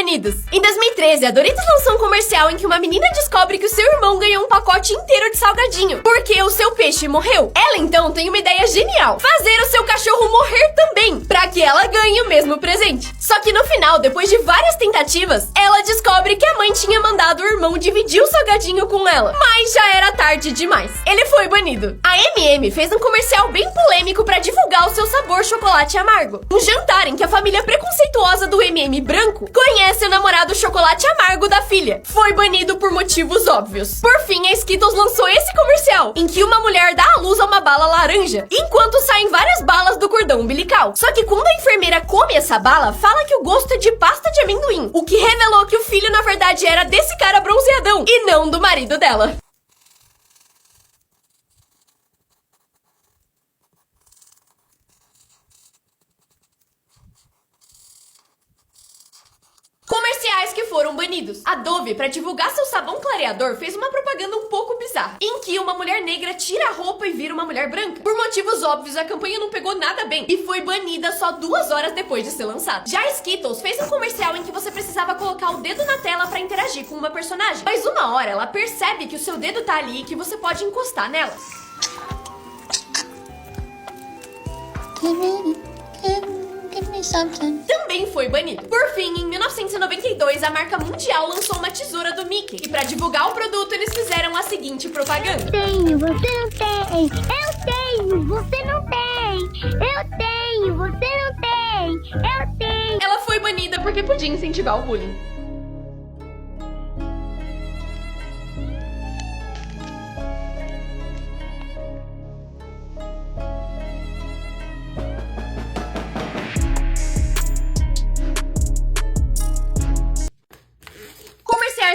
banidos. Em 2013, a Doritos lançou um comercial em que uma menina descobre que o seu irmão ganhou um pacote inteiro de salgadinho, porque o seu peixe morreu. Ela então tem uma ideia genial: fazer o seu cachorro morrer também, pra que ela ganhe o mesmo presente. Só que no final, depois de várias tentativas, ela descobre que a mãe tinha mandado o irmão dividir o salgadinho com ela, mas já era tarde demais. Ele foi banido. A M&M fez um comercial bem polêmico pra divulgar o seu sabor chocolate amargo. Um jantar em que a família preconceituosa do M&M branco conhece o namorado chocolate amargo da filha. Foi banido por motivos óbvios. Por fim, a Skittles lançou esse comercial, em que uma mulher dá à luz a uma bala laranja, enquanto saem várias balas do cordão umbilical. Só que quando a enfermeira come essa bala, fala que o gosto é de pasta de amendoim, o que revelou que o filho na verdade era desse cara bronzeadão, e não do marido dela. Comerciais que foram banidos. A Dove, pra divulgar seu sabão clareador, fez uma propaganda um pouco bizarra, em que uma mulher negra tira a roupa e vira uma mulher branca. Por motivos óbvios, a campanha não pegou nada bem e foi banida só 2 horas depois de ser lançada. Já a Skittles fez um comercial em que você precisava colocar o dedo na tela pra interagir com uma personagem, mas uma hora ela percebe que o seu dedo tá ali e que você pode encostar nela. Também foi banido. Por fim, em 1992, a marca Mundial lançou uma tesoura do Mickey. E pra divulgar o produto, eles fizeram a seguinte propaganda: Eu tenho, você não tem. Eu tenho, você não tem. Eu tenho, você não tem. Eu tenho. Ela foi banida porque podia incentivar o bullying.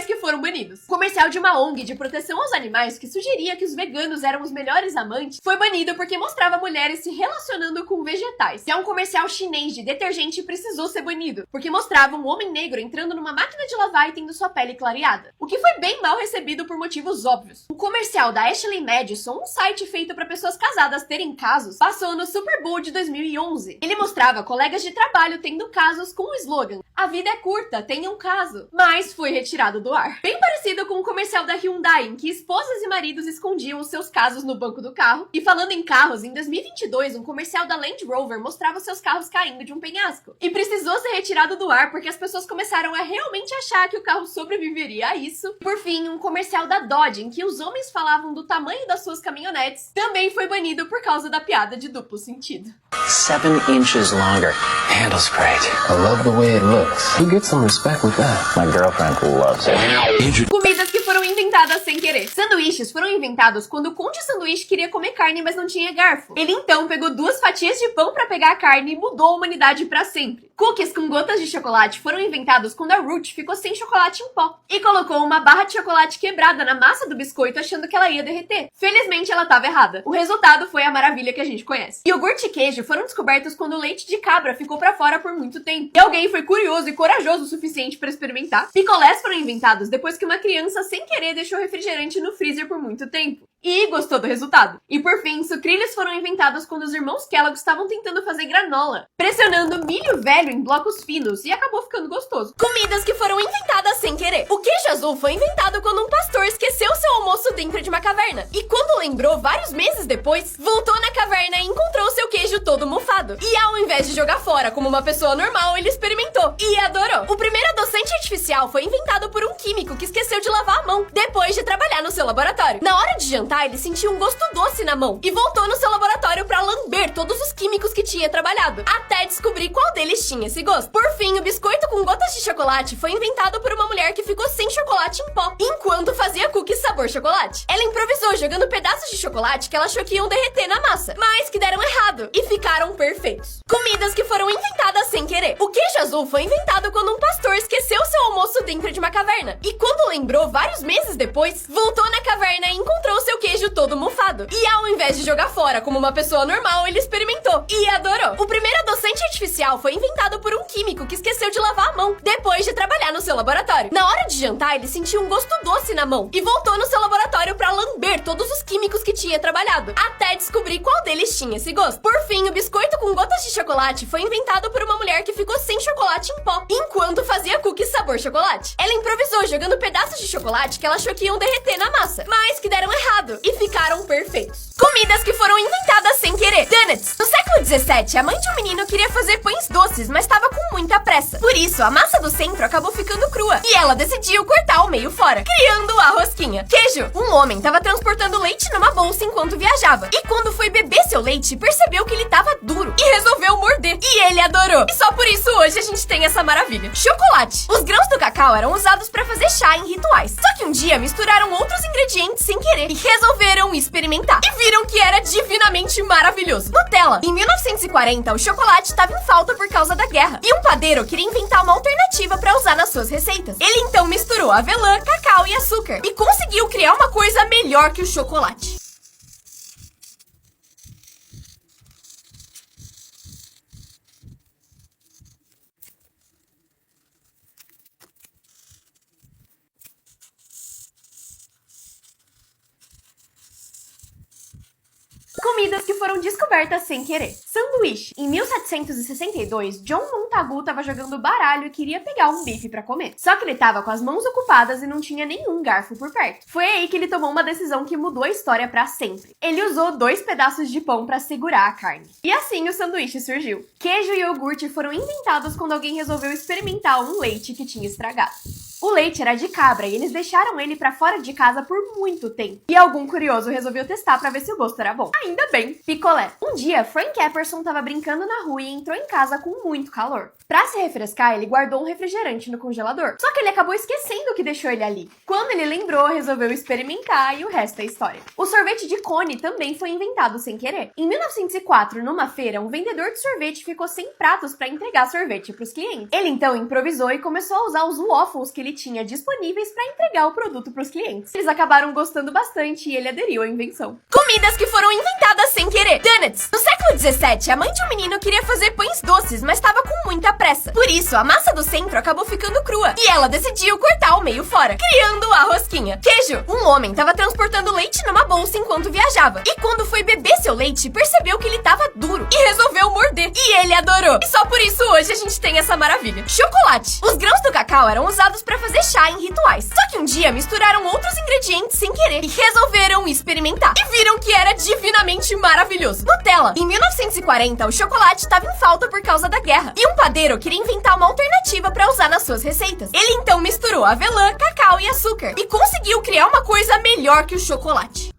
Que foram banidos. O comercial de uma ONG de proteção aos animais que sugeria que os veganos eram os melhores amantes foi banido porque mostrava mulheres se relacionando com vegetais. Já um comercial chinês de detergente precisou ser banido porque mostrava um homem negro entrando numa máquina de lavar e tendo sua pele clareada, o que foi bem mal recebido por motivos óbvios. O comercial da Ashley Madison, um site feito para pessoas casadas terem casos, passou no Super Bowl de 2011. Ele mostrava colegas de trabalho tendo casos com o slogan: "A vida é curta, tenha um caso", mas foi retirado do ar. Bem parecido com o comercial da Hyundai, em que esposas e maridos escondiam os seus casos no banco do carro. E falando em carros, em 2022, um comercial da Land Rover mostrava os seus carros caindo de um penhasco. E precisou ser retirado do ar porque as pessoas começaram a realmente achar que o carro sobreviveria a isso. Por fim, um comercial da Dodge, em que os homens falavam do tamanho das suas caminhonetes, também foi banido por causa da piada de duplo sentido. 7 inches longer. Handles great. I love the way it looks. You get some respect with that. My girlfriend loves it. Comidas que foram inventadas sem querer. Sanduíches foram inventados quando o Conde Sanduíche queria comer carne, mas não tinha garfo. Ele então pegou 2 fatias de pão pra pegar a carne e mudou a humanidade pra sempre. Cookies com gotas de chocolate foram inventados quando a Ruth ficou sem chocolate em pó e colocou uma barra de chocolate quebrada na massa do biscoito achando que ela ia derreter. Felizmente ela estava errada. O resultado foi a maravilha que a gente conhece. Iogurte e queijo foram descobertos quando o leite de cabra ficou pra fora por muito tempo e alguém foi curioso e corajoso o suficiente para experimentar. Picolés foram inventados depois que uma criança sem querer deixou refrigerante no freezer por muito tempo e gostou do resultado. E por fim, sucrilhos foram inventados quando os irmãos Kellogg estavam tentando fazer granola, pressionando milho velho em blocos finos, e acabou ficando gostoso. Comidas que foram inventadas sem querer. O queijo azul foi inventado quando um pastor esqueceu seu almoço dentro de uma caverna. E quando lembrou, vários meses depois, voltou na caverna e encontrou seu queijo todo mofado. E ao invés de jogar fora como uma pessoa normal, ele experimentou e adorou. O primeiro adoçante artificial foi inventado por um químico que esqueceu de lavar a mão depois de trabalhar no seu laboratório. Na hora de jantar, ele sentiu um gosto doce na mão e voltou no seu laboratório pra lamber todos os químicos que tinha trabalhado, até descobrir qual deles tinha esse gosto. Por fim, o biscoito com gotas de chocolate foi inventado por uma mulher que ficou sem chocolate em pó, enquanto fazia cookies sabor chocolate. Ela improvisou jogando pedaços de chocolate que ela achou que iam derreter na massa, mas que deram errado e ficaram perfeitos. Comidas que foram inventadas sem querer. O queijo azul foi inventado quando um pastor esqueceu seu almoço dentro de uma caverna e quando lembrou, vários meses depois, voltou na caverna e encontrou seu queijo todo mofado. E ao invés de jogar fora como uma pessoa normal, ele experimentou e adorou. O primeiro adoçante artificial foi inventado por um químico que esqueceu de lavar a mão depois de trabalhar no seu laboratório. Na hora de jantar, ele sentiu um gosto doce na mão e voltou no seu laboratório pra lamber todos os químicos que tinha trabalhado, até descobrir qual deles tinha esse gosto. Por fim, o biscoito com gotas de chocolate foi inventado por uma mulher que ficou sem chocolate em pó, enquanto fazia cookies sabor sabor chocolate. Ela improvisou jogando pedaços de chocolate que ela achou que iam derreter na massa, mas que deram errado e ficaram perfeitos. Comidas que foram inventadas sem querer. Donuts. No século 17, a mãe de um menino queria fazer pães doces, mas estava com muita pressa. Por isso, a massa do centro acabou ficando crua e ela decidiu cortar o meio fora, criando a rosquinha. Queijo. Um homem estava transportando leite numa bolsa enquanto viajava. E quando foi beber seu leite, percebeu que ele estava duro e resolveu morder. E ele adorou. E só por isso hoje a gente tem essa maravilha. Chocolate. Os grãos do cacau eram usados para fazer chá em rituais. Só que um dia misturaram outros ingredientes sem querer e resolveram experimentar. E viram que era divinamente maravilhoso. Nutella. Em 1940, o chocolate estava em falta por causa da guerra. E um padeiro queria inventar uma alternativa para usar nas suas receitas. Ele então misturou avelã, cacau e açúcar e conseguiu criar uma coisa melhor que o chocolate. Comidas que foram descobertas sem querer. Sanduíche. Em 1762, John Montagu estava jogando baralho e queria pegar um bife para comer. Só que ele estava com as mãos ocupadas e não tinha nenhum garfo por perto. Foi aí que ele tomou uma decisão que mudou a história para sempre. Ele usou 2 pedaços de pão para segurar a carne. E assim o sanduíche surgiu. Queijo e iogurte foram inventados quando alguém resolveu experimentar um leite que tinha estragado. O leite era de cabra e eles deixaram ele pra fora de casa por muito tempo. E algum curioso resolveu testar pra ver se o gosto era bom. Ainda bem. Picolé. Um dia, Frank Epperson tava brincando na rua e entrou em casa com muito calor. Pra se refrescar, ele guardou um refrigerante no congelador. Só que ele acabou esquecendo que deixou ele ali. Quando ele lembrou, resolveu experimentar e o resto é história. O sorvete de cone também foi inventado sem querer. Em 1904, numa feira, um vendedor de sorvete ficou sem pratos pra entregar sorvete pros clientes. Ele então improvisou e começou a usar os waffles que ele tinha disponíveis para entregar o produto para os clientes. Eles acabaram gostando bastante e ele aderiu à invenção. Comidas que foram inventadas sem querer. Donuts. No século 17, a mãe de um menino queria fazer pães doces, mas estava com muita pressa. Por isso, a massa do centro acabou ficando crua e ela decidiu cortar o meio fora, criando a rosquinha. Queijo. Um homem estava transportando leite numa bolsa enquanto viajava. E quando foi beber seu leite, percebeu que ele estava duro e resolveu morder. E ele adorou. E só por isso hoje a gente tem essa maravilha. Chocolate. Os grãos do cacau eram usados para fazer chá em rituais. Só que um dia misturaram outros ingredientes sem querer e resolveram experimentar. E viram que era divinamente maravilhoso. Nutella. Em 1940, o chocolate estava em falta por causa da guerra. E um padeiro queria inventar uma alternativa para usar nas suas receitas. Ele então misturou avelã, cacau e açúcar e conseguiu criar uma coisa melhor que o chocolate.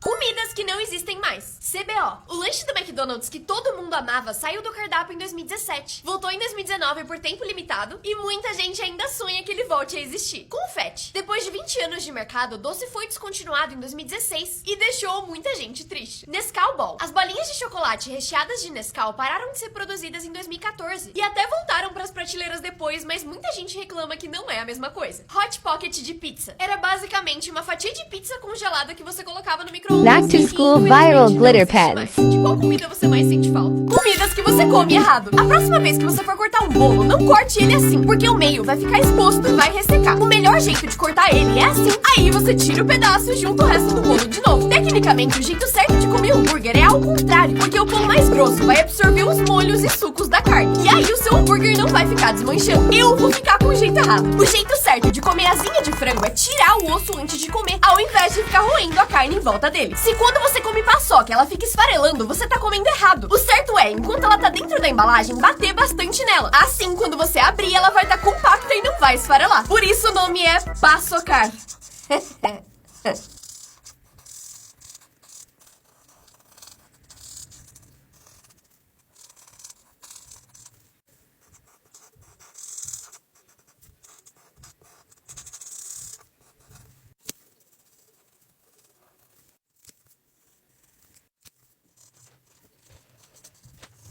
Comidas que não existem mais. CBO. O lanche do McDonald's que todo mundo amava saiu do cardápio em 2017. Voltou em 2019 por tempo limitado e muita gente ainda sonha que ele volte a existir. Confete. Depois de 20 anos de mercado, o doce foi descontinuado em 2016 e deixou muita gente triste. Nescau Ball. As bolinhas de chocolate recheadas de Nescau pararam de ser produzidas em 2014 e até voltaram para as prateleiras depois, mas muita gente reclama que não é a mesma coisa. Hot Pocket de pizza. Era basicamente uma fatia de pizza congelada que você colocava no micro-ondas. Back to school viral glitter pens. De qual comida você mais sente falta? Comidas que você come errado. A próxima vez que você for cortar um bolo, não corte ele assim, porque o meio vai ficar exposto e vai ressecar. O melhor jeito de cortar ele é assim. Aí você tira o pedaço e junta o resto do bolo de novo. Tecnicamente, o jeito certo de comer hambúrguer é ao contrário, porque o pão mais grosso vai absorver os molhos e sucos da carne. E aí o seu hambúrguer não vai ficar desmanchando. Eu vou ficar com o jeito errado. O jeito certo de comer asinha de frango é tirar o osso antes de comer, ao invés de ficar roendo a carne em volta dele. Se quando você come paçoca ela fica esfarelando, você tá comendo errado. O certo é, enquanto ela tá dentro da embalagem, bater bastante nela. Assim, quando você abrir, ela vai estar compacta e não vai esfarelar. Por isso o nome é paçocar.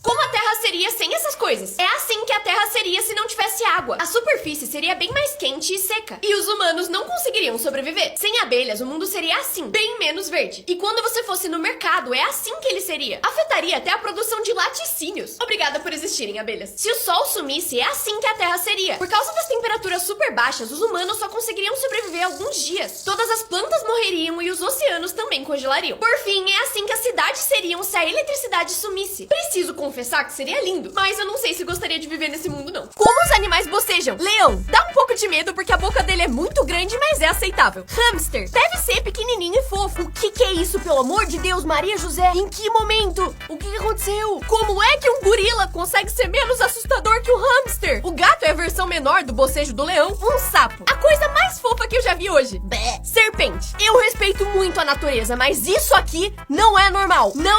Como a Terra seria sem tem essas coisas. É assim que a Terra seria se não tivesse água. A superfície seria bem mais quente e seca. E os humanos não conseguiriam sobreviver. Sem abelhas, o mundo seria assim, bem menos verde. E quando você fosse no mercado, é assim que ele seria. Afetaria até a produção de laticínios. Obrigada por existirem, abelhas. Se o sol sumisse, é assim que a Terra seria. Por causa das temperaturas super baixas, os humanos só conseguiriam sobreviver alguns dias. Todas as plantas morreriam e os oceanos também congelariam. Por fim, é assim que as cidades seriam se a eletricidade sumisse. Preciso confessar que seria lindo, mas eu não sei se gostaria de viver nesse mundo, não. Como os animais bocejam? Leão. Dá um pouco de medo porque a boca dele é muito grande, mas é aceitável. Hamster. Deve ser pequenininho e fofo. O que é isso, pelo amor de Deus, Maria José? Em que momento? O que aconteceu? Como é que um gorila consegue ser menos assustador que o hamster? O gato é a versão menor do bocejo do leão. Um sapo. A coisa mais fofa que eu já vi hoje. Bé. Serpente. Eu respeito muito a natureza, mas isso aqui não é normal. Não.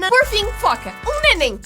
Por fim, foca. Um neném.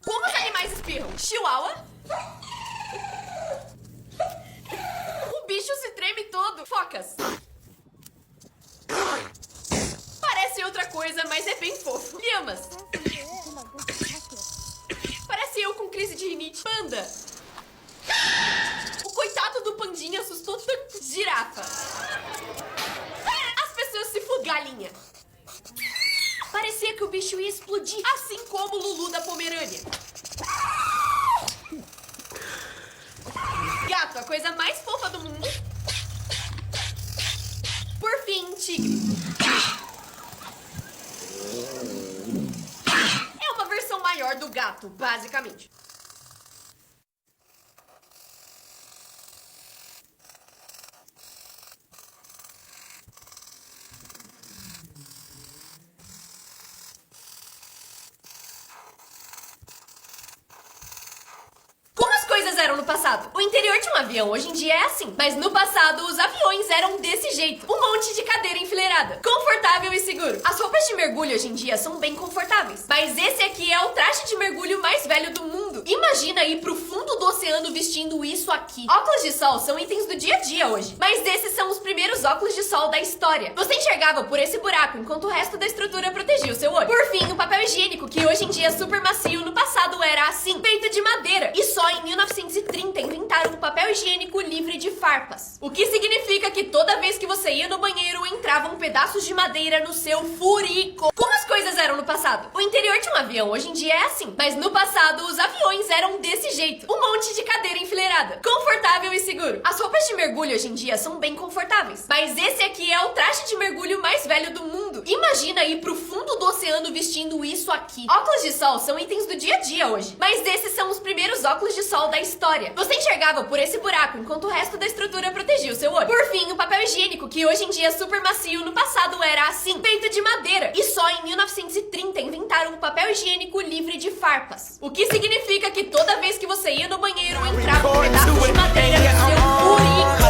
Como os animais espirram? Chihuahua? O bicho se treme todo. Focas. Parece outra coisa, mas é bem fofo. Lhamas. Parece eu com crise de rinite. Panda. O coitado do pandinha assustou tanto. Girafa. As pessoas se fudem. Galinha. Parecia que o bicho ia explodir, assim como o Lulu da Pomerânia. Gato, a coisa mais fofa do mundo. Por fim, tigre. É uma versão maior do gato, basicamente. Coisas eram no passado. O interior de um avião hoje em dia é assim, mas no passado os aviões eram desse jeito. Um monte de cadeira enfileirada, confortável e seguro. As roupas de mergulho hoje em dia são bem confortáveis, mas esse aqui é o traje de mergulho mais velho do mundo. Imagina ir pro fundo do oceano vestindo isso aqui. Óculos de sol são itens do dia a dia hoje, mas esses são os primeiros óculos de sol da história. Você enxergava por esse buraco enquanto o resto da estrutura protegia o seu olho. Por fim, o papel higiênico, que hoje em dia é super macio, no passado era assim, feito de madeira. E só em 1930 inventaram o papel higiênico livre de farpas. O que significa que toda vez que você ia no banheiro, entravam pedaços de madeira no seu furico. Como as coisas eram no passado? O interior de um avião hoje em dia é assim, mas no passado os aviões eram desse jeito. Um monte de cadeira enfileirada, confortável e seguro. As roupas de mergulho hoje em dia são bem confortáveis, mas esse aqui é o traje de mergulho mais velho do mundo. Imagina ir pro fundo do oceano vestindo isso aqui. Óculos de sol são itens do dia a dia hoje, mas esses são os primeiros óculos de sol da história. Você enxergava por esse buraco enquanto o resto da estrutura protegia o seu olho. Por fim, o papel higiênico, que hoje em dia é super macio, no passado era assim, feito de madeira. E só em 1930 inventaram o papel higiênico livre de farpas. O que significa que toda vez que você ia no banheiro, entrava um pedaço de madeira